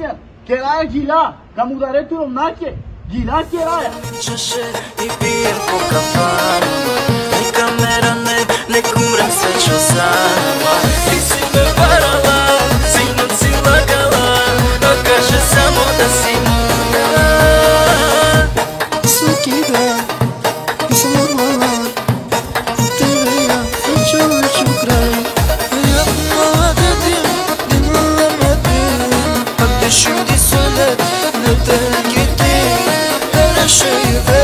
Sebastian, Keraja gila, kamu dari turun nake, gila Keraja. Čaše I pijem po kafanama, ni kamera ne kuram sve ću sama. Ti si me varala, sinoć si lagala, a kaže samo da si moja. Svaki dan, nisam normalan, za tebe ja već u kraj. Ja mala dedim, dinlemedim, bak düşürdü söyle, neden gittin, her şeyi ver.